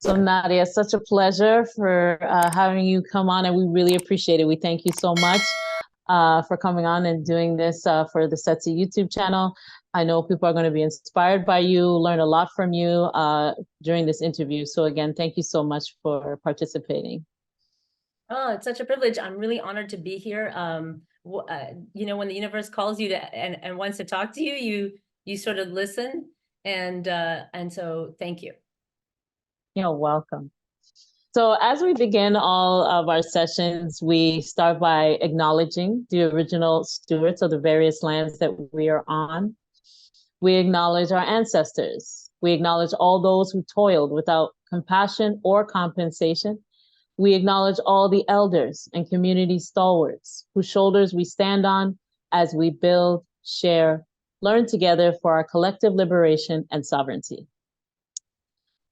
So Nadia, such a pleasure for having you come on, and we really appreciate it. We thank you so much for coming on and doing this for the Setsi YouTube channel. I know people are going to be inspired by you, learn a lot from you during this interview. So again, thank you so much for participating. Oh, it's such a privilege. I'm really honored to be here. You know, when the universe calls you to and wants to talk to you, you sort of listen, and so thank you. You're welcome. So as we begin all of our sessions, we start by acknowledging the original stewards of the various lands that we are on. We acknowledge our ancestors. We acknowledge all those who toiled without compassion or compensation. We acknowledge all the elders and community stalwarts whose shoulders we stand on as we build, share, learn together for our collective liberation and sovereignty.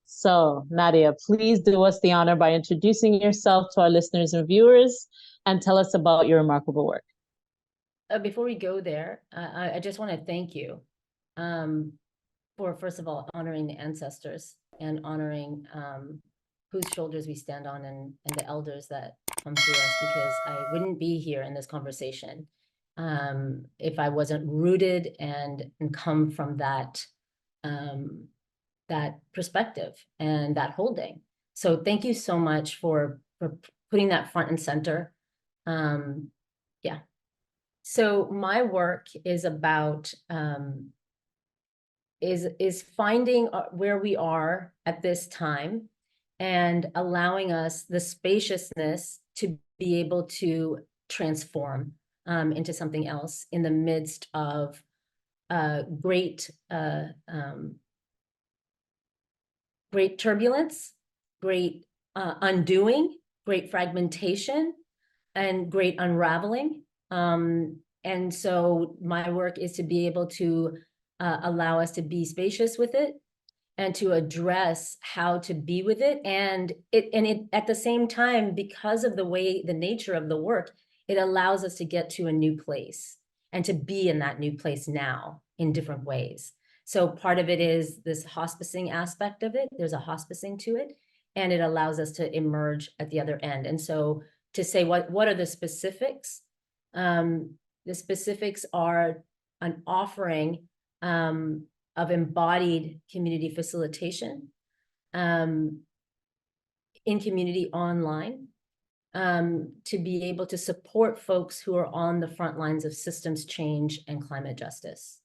So, Nadia, please do us the honor by introducing yourself to our listeners and viewers and tell us about your remarkable work. Before we go there, I just want to thank you for, first of all, honoring the ancestors and honoring whose shoulders we stand on and the elders that come through us, because I wouldn't be here in this conversation if I wasn't rooted and come from that that perspective and that holding. So thank you so much for putting that front and center. Yeah. So my work is about is finding where we are at this time and allowing us the spaciousness to be able to transform into something else in the midst of great turbulence, great undoing, great fragmentation, and great unraveling. And so my work is to be able to allow us to be spacious with it and to address how to be with it. And it at the same time, because of the nature of the work, it allows us to get to a new place and to be in that new place now in different ways. So part of it is this hospicing aspect of it. There's a hospicing to it, and it allows us to emerge at the other end. And so to say what are the specifics? The specifics are an offering of embodied community facilitation in community online to be able to support folks who are on the front lines of systems change and climate justice.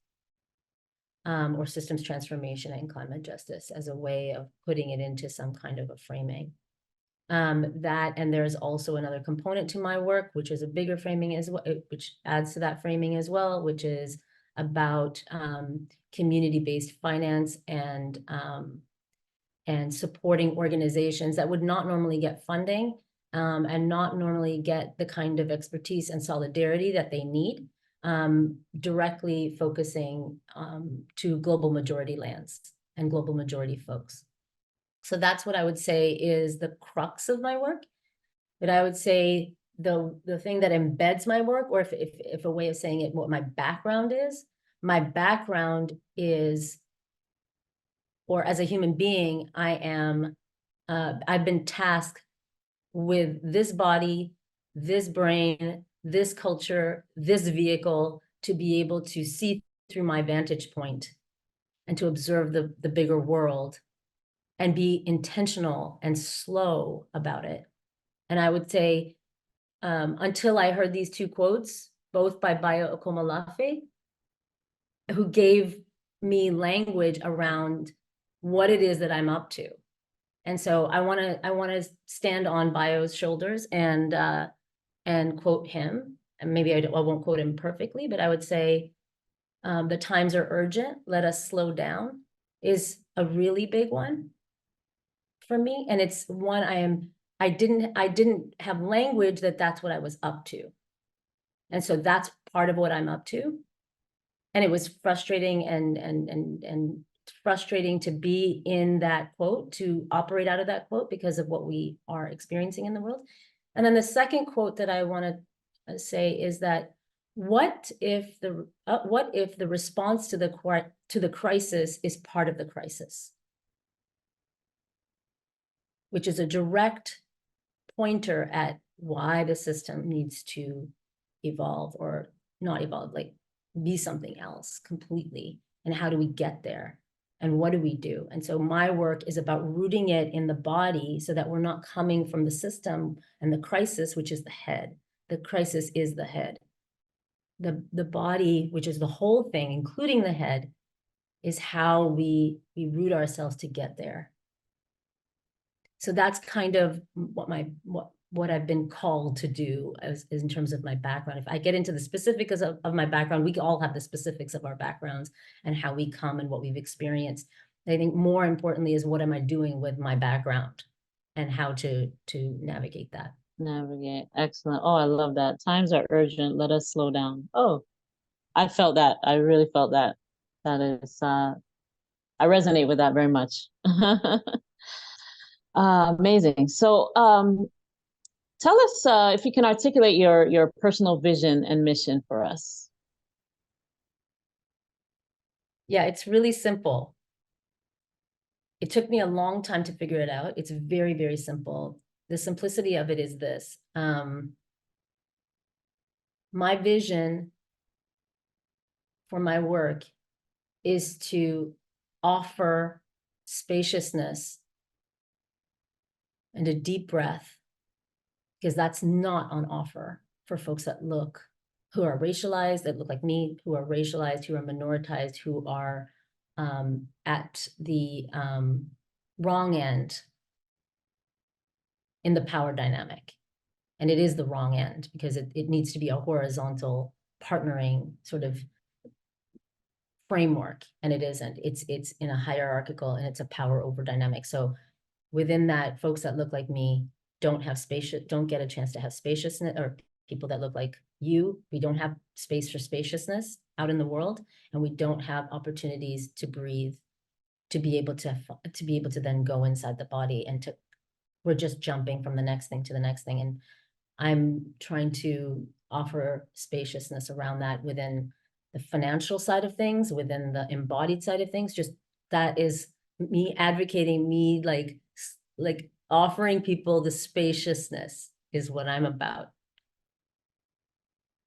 Or systems transformation and climate justice as a way of putting it into some kind of a framing. And there's also another component to my work, which is a bigger framing as well, which adds to that framing as well, which is about community-based finance and supporting organizations that would not normally get funding and not normally get the kind of expertise and solidarity that they need. Directly focusing to global majority lands and global majority folks. So that's what I would say is the crux of my work. But I would say the thing that embeds my work, or if a way of saying it, what my background is, or as a human being, I've been tasked with this body, this brain, this culture, this vehicle, to be able to see through my vantage point and to observe the bigger world and be intentional and slow about it. And I would say, until I heard these two quotes, both by Bayo Okomolafe, who gave me language around what it is that I'm up to. And so I want to stand on Bayo's shoulders and quote him, and maybe I won't quote him perfectly, but I would say the times are urgent, let us slow down is a really big one for me. And it's one I didn't have language that's what I was up to. And so that's part of what I'm up to. And it was frustrating and frustrating to be in that quote, to operate out of that quote because of what we are experiencing in the world. And then the second quote that I want to say is that what if the response to the crisis is part of the crisis? which is a direct pointer at why the system needs to evolve, or not evolve, like be something else completely. And how do we get there? And what do we do? And so my work is about rooting it in the body so that we're not coming from the system and the crisis, which is the head. The crisis is the head. The body, which is the whole thing, including the head, is how we root ourselves to get there. So that's kind of what I've been called to do as in terms of my background. If I get into the specifics of my background, we all have the specifics of our backgrounds and how we come and what we've experienced. I think more importantly is what am I doing with my background and how to navigate that. Navigate. Excellent. Oh, I love that. Times are urgent. Let us slow down. Oh, I felt that. I really felt that. That is, I resonate with that very much. Amazing. So, tell us if you can articulate your personal vision and mission for us. Yeah, it's really simple. It took me a long time to figure it out. It's very, very simple. The simplicity of it is this. My vision for my work is to offer spaciousness and a deep breath, because that's not on offer for folks who are racialized, that look like me, who are racialized, who are minoritized, who are at the wrong end in the power dynamic. And it is the wrong end because it needs to be a horizontal partnering sort of framework, and it isn't. It's in a hierarchical, and it's a power over dynamic. So within that, folks that look like me don't get a chance to have spaciousness, or people that look like you, we don't have space for spaciousness out in the world, and we don't have opportunities to breathe, to be able to then go inside the body, and we're just jumping from the next thing to the next thing. And I'm trying to offer spaciousness around that within the financial side of things, within the embodied side of things. Just that is me advocating, me like offering people the spaciousness is what I'm about.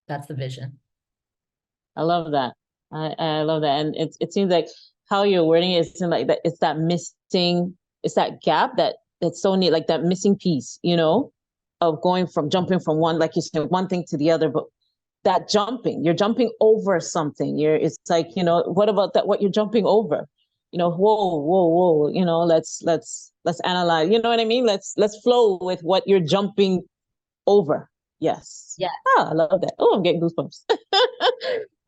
That's the vision. I love that. I love that. And it seems like how you're wording it, it's like that, it's that missing, it's that gap that's so neat, like that missing piece, of jumping from one, like you said, one thing to the other, but that you're jumping over something. It's like, what about that, what you're jumping over? Whoa, let's analyze, you know what I mean? Let's flow with what you're jumping over. Yes. Yeah. Oh, I love that. Oh, I'm getting goosebumps.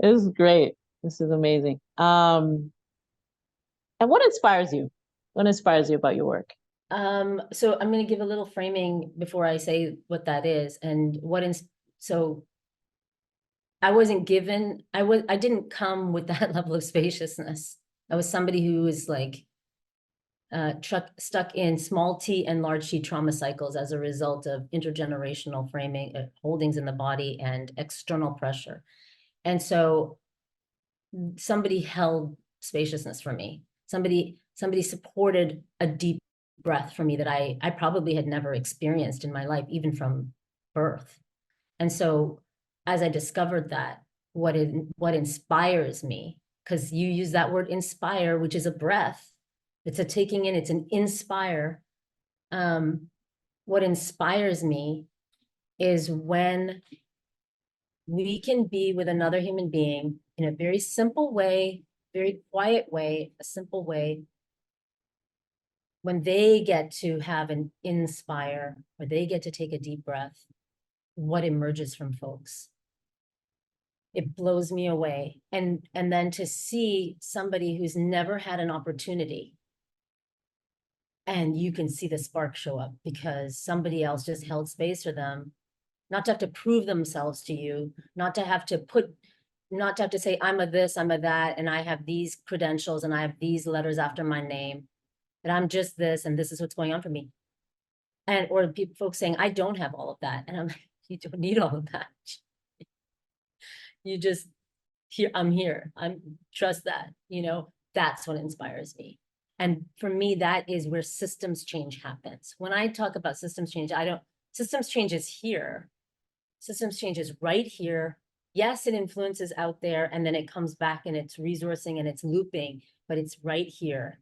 This is great. This is amazing. And what inspires you? What inspires you about your work? So I'm going to give a little framing before I say what that is. And so I didn't come with that level of spaciousness. I was somebody who was like stuck in small t and large t trauma cycles as a result of intergenerational framing, holdings in the body, and external pressure. And so somebody held spaciousness for me. Somebody supported a deep breath for me that I probably had never experienced in my life, even from birth. And so as I discovered that, what inspires me, because you use that word inspire, which is a breath, it's a taking in, it's an inspire. What inspires me is when we can be with another human being in a very simple way, very quiet way, a simple way, when they get to have an inspire, or they get to take a deep breath, what emerges from folks. It blows me away. And then to see somebody who's never had an opportunity, and you can see the spark show up because somebody else just held space for them, not to have to prove themselves to you, not to have to say, I'm a this, I'm a that, and I have these credentials, and I have these letters after my name, and I'm just this, and this is what's going on for me. Or folks saying, I don't have all of that. And I'm like, you don't need all of that. You just, I'm here. Trust that, that's what inspires me. And for me, that is where systems change happens. When I talk about systems change, systems change is here. Systems change is right here. Yes, it influences out there, and then it comes back and it's resourcing and it's looping, but it's right here.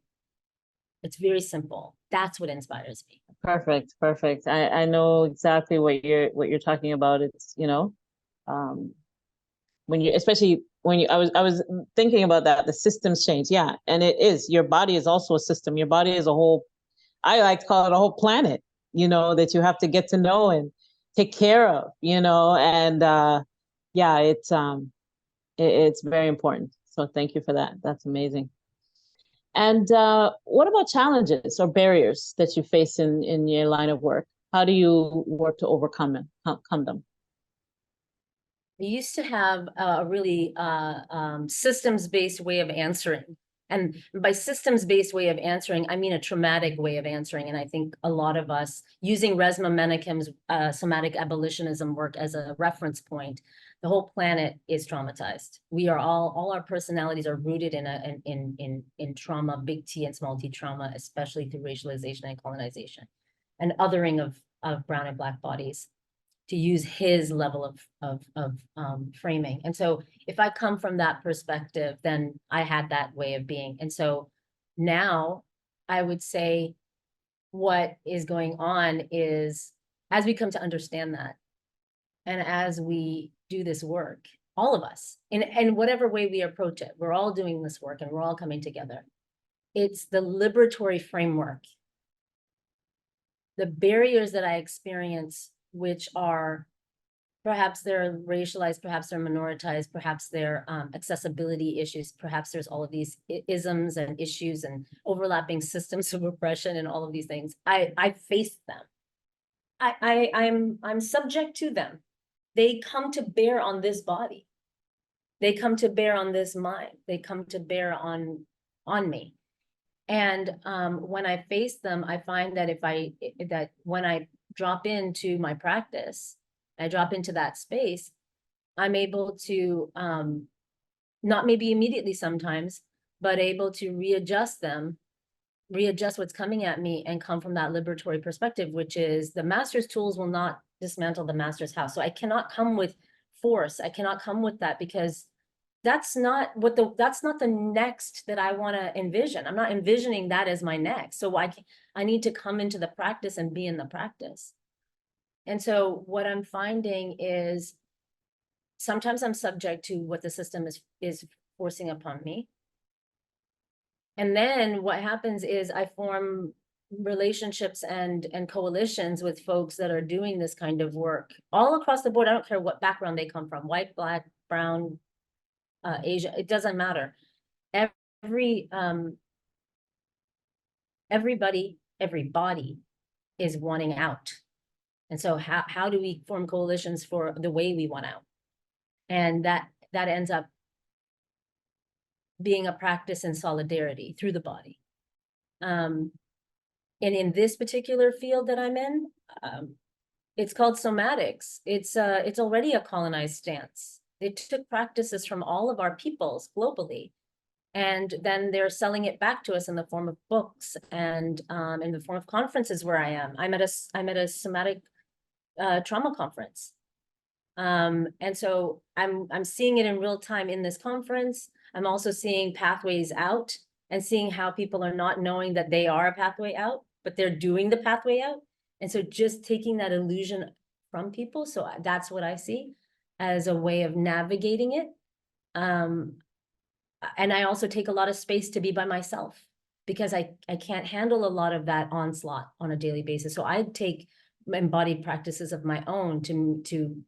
It's very simple. That's what inspires me. Perfect, perfect. I know exactly what you're talking about. It's, when you, especially when you, I was thinking about that, the systems change. Yeah. And it is, your body is also a system. Your body is a whole, I like to call it a whole planet, that you have to get to know and take care of, and yeah, it's very important. So thank you for that. That's amazing. And what about challenges or barriers that you face in your line of work? How do you work to overcome them? I used to have a really systems-based way of answering. And by systems-based way of answering, I mean a traumatic way of answering. And I think a lot of us, using Resmaa Menakem's somatic abolitionism work as a reference point, the whole planet is traumatized. We are all our personalities are rooted in trauma, big T and small t trauma, especially through racialization and colonization, and othering of brown and Black bodies, to use his level of framing. And so if I come from that perspective, then I had that way of being. And so now I would say what is going on is, as we come to understand that, and as we do this work, all of us, in whatever way we approach it, we're all doing this work and we're all coming together. It's the liberatory framework. The barriers that I experience, which are perhaps they're racialized, perhaps they're minoritized, perhaps they're accessibility issues, perhaps there's all of these isms and issues and overlapping systems of oppression and all of these things. I face them. I'm subject to them. They come to bear on this body. They come to bear on this mind. They come to bear on me. And when I face them, I find that when I drop into my practice, I drop into that space, I'm able to, not maybe immediately sometimes, but able to readjust what's coming at me and come from that liberatory perspective, which is the master's tools will not dismantle the master's house. So I cannot come with force. I cannot come with that, because that's not the next that I want to envision. I'm not envisioning that as my next. So I need to come into the practice and be in the practice. And so what I'm finding is sometimes I'm subject to what the system is forcing upon me. And then what happens is I form relationships and coalitions with folks that are doing this kind of work all across the board. I don't care what background they come from, white, Black, brown, Asia, it doesn't matter. Everybody is wanting out. And so how do we form coalitions for the way we want out? And that ends up being a practice in solidarity through the body. And in this particular field that I'm in, it's called somatics. It's already a colonized stance. They took practices from all of our peoples globally, and then they're selling it back to us in the form of books and in the form of conferences where I am. I'm at a somatic trauma conference. And so I'm seeing it in real time in this conference. I'm also seeing pathways out and seeing how people are not knowing that they are a pathway out, but they're doing the pathway out. And so just taking that illusion from people. So that's what I see as a way of navigating it. And I also take a lot of space to be by myself, because I can't handle a lot of that onslaught on a daily basis. So I take embodied practices of my own to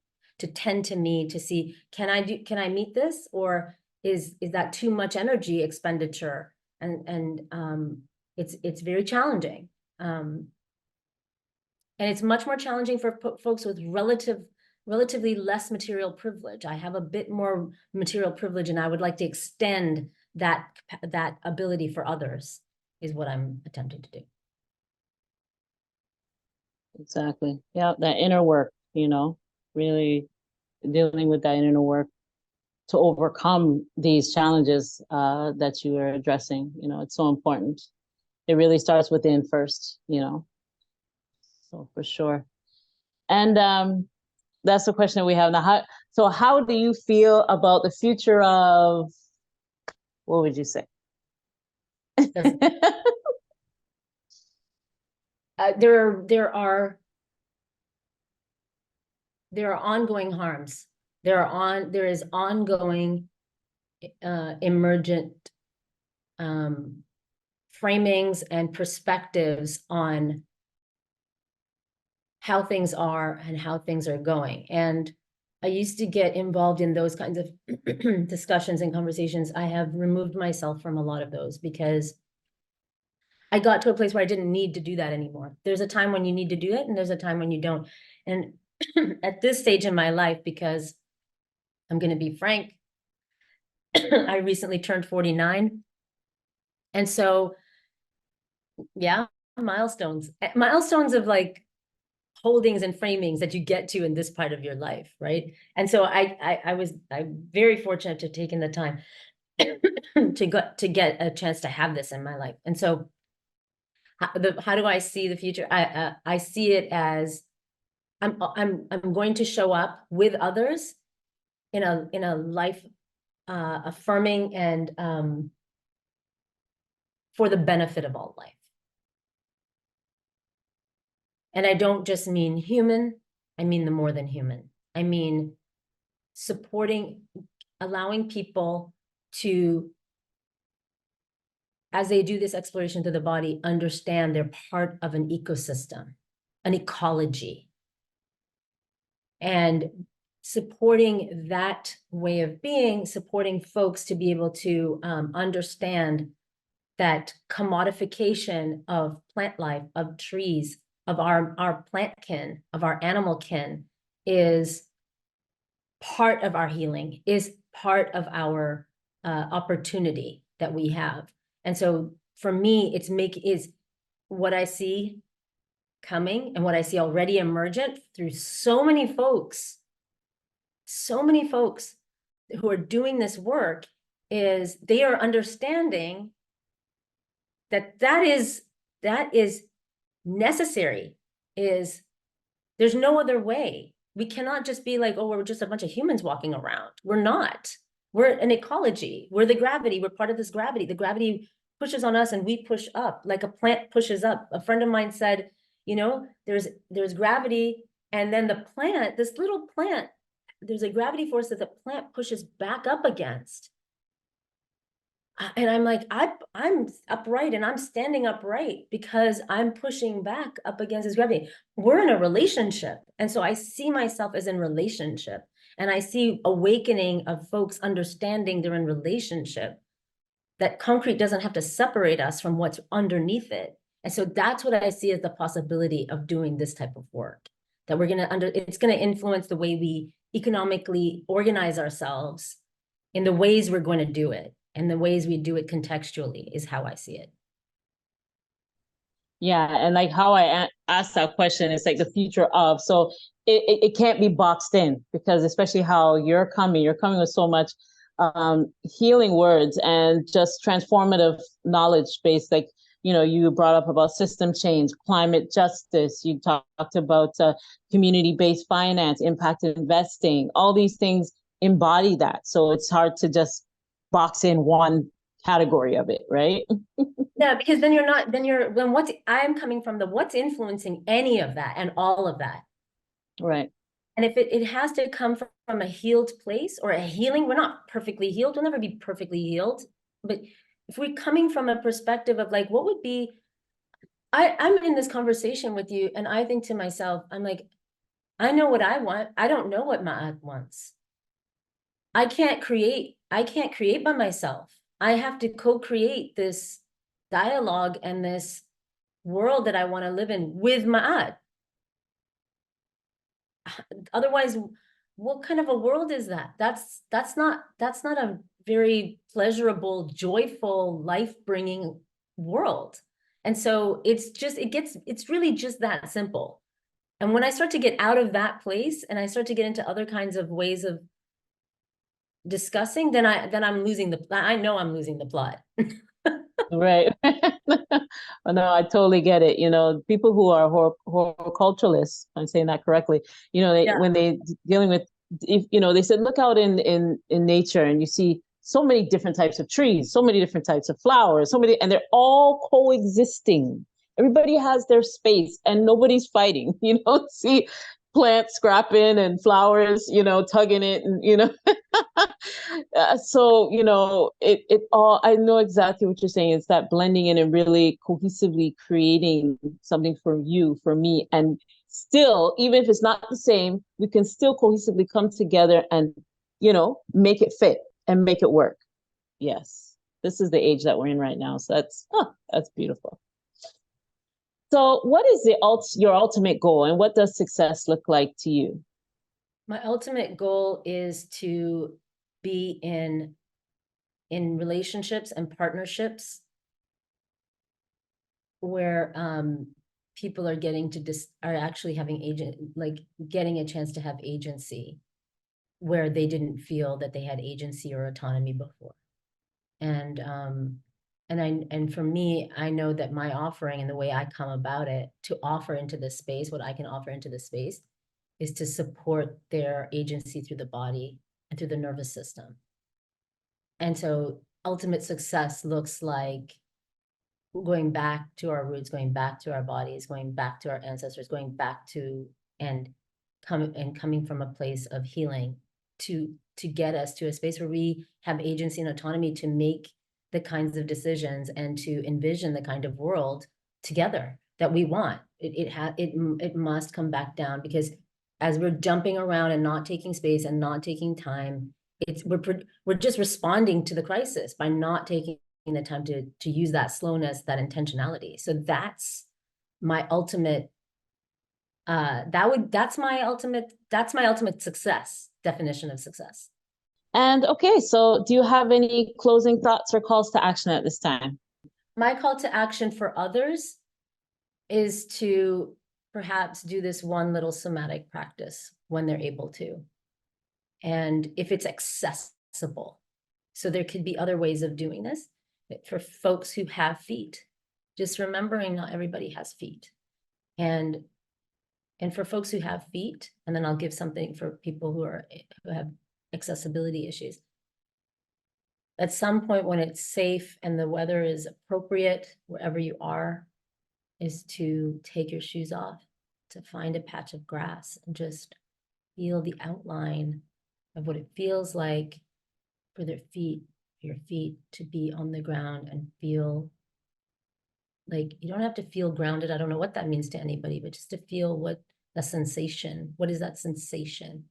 tend to me, to see, can I meet this, or is that too much energy expenditure? And it's very challenging. And it's much more challenging for folks with relatively less material privilege. I have a bit more material privilege, and I would like to extend that ability for others, is what I'm attempting to do. Exactly. Yeah, that inner work, really dealing with that inner work to overcome these challenges that you are addressing. It's so important. it really starts within first, so for sure. And that's the question that we have now. How do you feel about the future of, what would you say? There are ongoing harms. There is ongoing emergent framings and perspectives on how things are and how things are going. And I used to get involved in those kinds of discussions and conversations. I have removed myself from a lot of those because I got to a place where I didn't need to do that anymore. There's a time when you need to do it, and there's a time when you don't. And at this stage in my life, because I'm going to be frank, I recently turned 49. And so, yeah, milestones of like holdings and framings that you get to in this part of your life, right? And so I'm very fortunate to have taken the time to get a chance to have this in my life. And so how do I see the future? I see it as I'm going to show up with others in a life affirming and for the benefit of all life. And I don't just mean human, I mean the more than human. I mean supporting, allowing people to, as they do this exploration to the body, understand they're part of an ecosystem, an ecology. And supporting that way of being, supporting folks to be able to understand that commodification of plant life, of trees, of our plant kin, of our animal kin, is part of our healing, is part of our opportunity that we have. And so for me, is what I see coming and what I see already emergent through so many folks who are doing this work, is they are understanding that is necessary. Is there's no other way. We cannot just be like, oh, we're just a bunch of humans walking around. We're not. We're an ecology. We're the gravity. We're part of this gravity. The gravity pushes on us and we push up like a plant pushes up. A friend of mine said, there's gravity, and then the plant, this little plant, there's a gravity force that the plant pushes back up against. And I'm like, I'm upright and I'm standing upright because I'm pushing back up against this gravity. We're in a relationship. And so I see myself as in relationship. And I see awakening of folks understanding they're in relationship, that concrete doesn't have to separate us from what's underneath it. And so that's what I see as the possibility of doing this type of work, that it's going to influence the way we economically organize ourselves in the ways we're going to do it. And the ways we do it contextually is how I see it. Yeah, and like how I asked that question, it's like the future of, so it can't be boxed in, because especially how you're coming with so much healing words and just transformative knowledge based, like, you brought up about system change, climate justice, you talked about community-based finance, impact investing, all these things embody that. So it's hard to just box in one category of it, right? Yeah, because then I'm coming from what's influencing any of that and all of that. Right. And if it has to come from a healed place or a healing, we're not perfectly healed. We'll never be perfectly healed. But if we're coming from a perspective of like, what would be, I'm in this conversation with you and I think to myself, I'm like, I know what I want. I don't know what Ma'at wants. I can't create by myself. I have to co-create this dialogue and this world that I want to live in with Ma'at. Otherwise, what kind of a world is that? That's not a very pleasurable, joyful, life-bringing world. And so it's really just that simple. And when I start to get out of that place and I start to get into other kinds of ways of discussing, then I know I'm losing the plot. Right. no, I totally get it. You know, people who are horticulturalists, if I'm saying that correctly, you know, Yeah. when they dealing with, if, you know, they said, look out in nature and you see so many different types of trees, so many different types of flowers, so many, and they're all coexisting. Everybody has their space and nobody's fighting. You don't see plants scrapping and flowers, you know, tugging it, and, you know. So, you know, it all, I know exactly what you're saying. It's that blending in and really cohesively creating something for you, for me. And still, even if it's not the same, we can still cohesively come together and, you know, make it fit and make it work. Yes. This is the age that we're in right now. So that's beautiful. So what is your ultimate goal, and what does success look like to you? My ultimate goal is to be in relationships and partnerships where people are getting to are actually having getting a chance to have agency where they didn't feel that they had agency or autonomy before. And for me, I know that my offering and the way I come about it to offer into this space, what I can offer into this space, is to support their agency through the body and through the nervous system. And so ultimate success looks like going back to our roots, going back to our bodies, going back to our ancestors, going back to and coming from a place of healing to get us to a space where we have agency and autonomy to make the kinds of decisions and to envision the kind of world together that we want. It must come back down, because as we're jumping around and not taking space and not taking time, we're just responding to the crisis by not taking the time to use that slowness, that intentionality. So that's my ultimate that's my ultimate success definition of success. And okay, so do you have any closing thoughts or calls to action at this time? My call to action for others is to perhaps do this one little somatic practice when they're able to, and if it's accessible. So there could be other ways of doing this. For folks who have feet, just remembering not everybody has feet. And for folks who have feet, and then I'll give something for people who have accessibility issues. At some point when it's safe and the weather is appropriate, wherever you are, is to take your shoes off, to find a patch of grass and just feel the outline of what it feels like for your feet to be on the ground, and feel like you don't have to feel grounded. I don't know what that means to anybody, but just to feel what the sensation, what is that sensation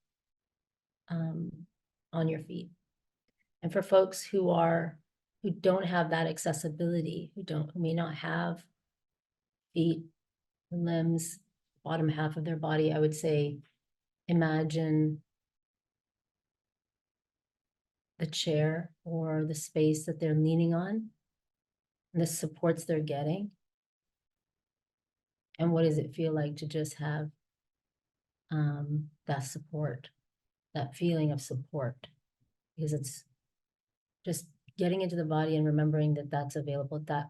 on your feet. And for folks who don't have that accessibility, who may not have feet, limbs, bottom half of their body, I would say, imagine the chair or the space that they're leaning on and the supports they're getting. And what does it feel like to just have that support, that feeling of support? Because it's just getting into the body and remembering that that's available. That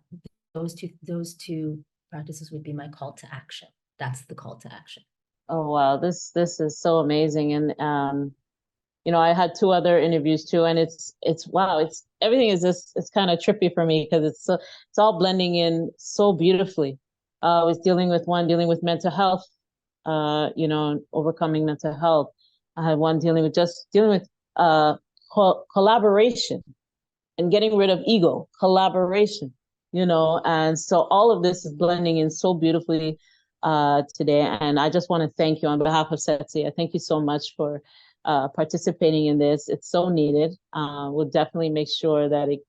those two practices would be my call to action. That's the call to action. Oh wow, this is so amazing. And you know, I had 2 other interviews too, and it's wow, it's everything is just, it's kind of trippy for me because it's all blending in so beautifully. I was dealing with mental health, you know, overcoming mental health. I had one dealing with collaboration and getting rid of ego, collaboration, you know. And so all of this is blending in so beautifully today. And I just want to thank you on behalf of Setsi. I thank you so much for participating in this. It's so needed. We'll definitely make sure that it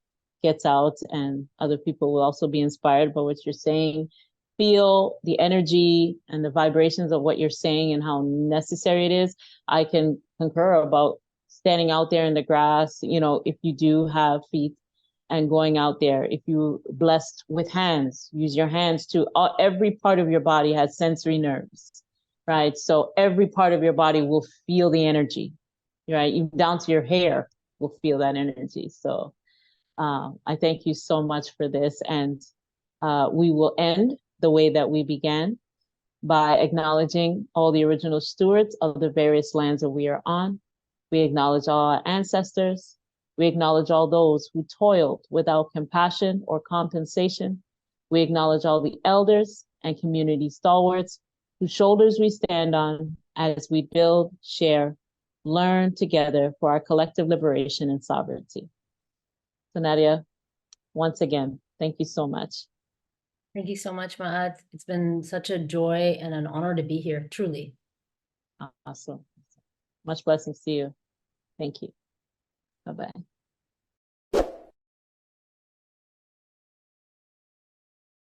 gets out and other people will also be inspired by what you're saying. Feel the energy and the vibrations of what you're saying and how necessary it is. I can concur about standing out there in the grass, you know, if you do have feet, and going out there. If you're blessed with hands, use your hands to, every part of your body has sensory nerves, right? So every part of your body will feel the energy, right? Even down to your hair will feel that energy. So I thank you so much for this. And We will end the way that we began, by acknowledging all the original stewards of the various lands that we are on. We acknowledge all our ancestors. We acknowledge all those who toiled without compassion or compensation. We acknowledge all the elders and community stalwarts whose shoulders we stand on as we build, share, learn together for our collective liberation and sovereignty. So Nadia, once again, thank you so much. Thank you so much, Ma'at. It's been such a joy and an honor to be here, truly. Awesome. Much blessings to you. Thank you. Bye-bye.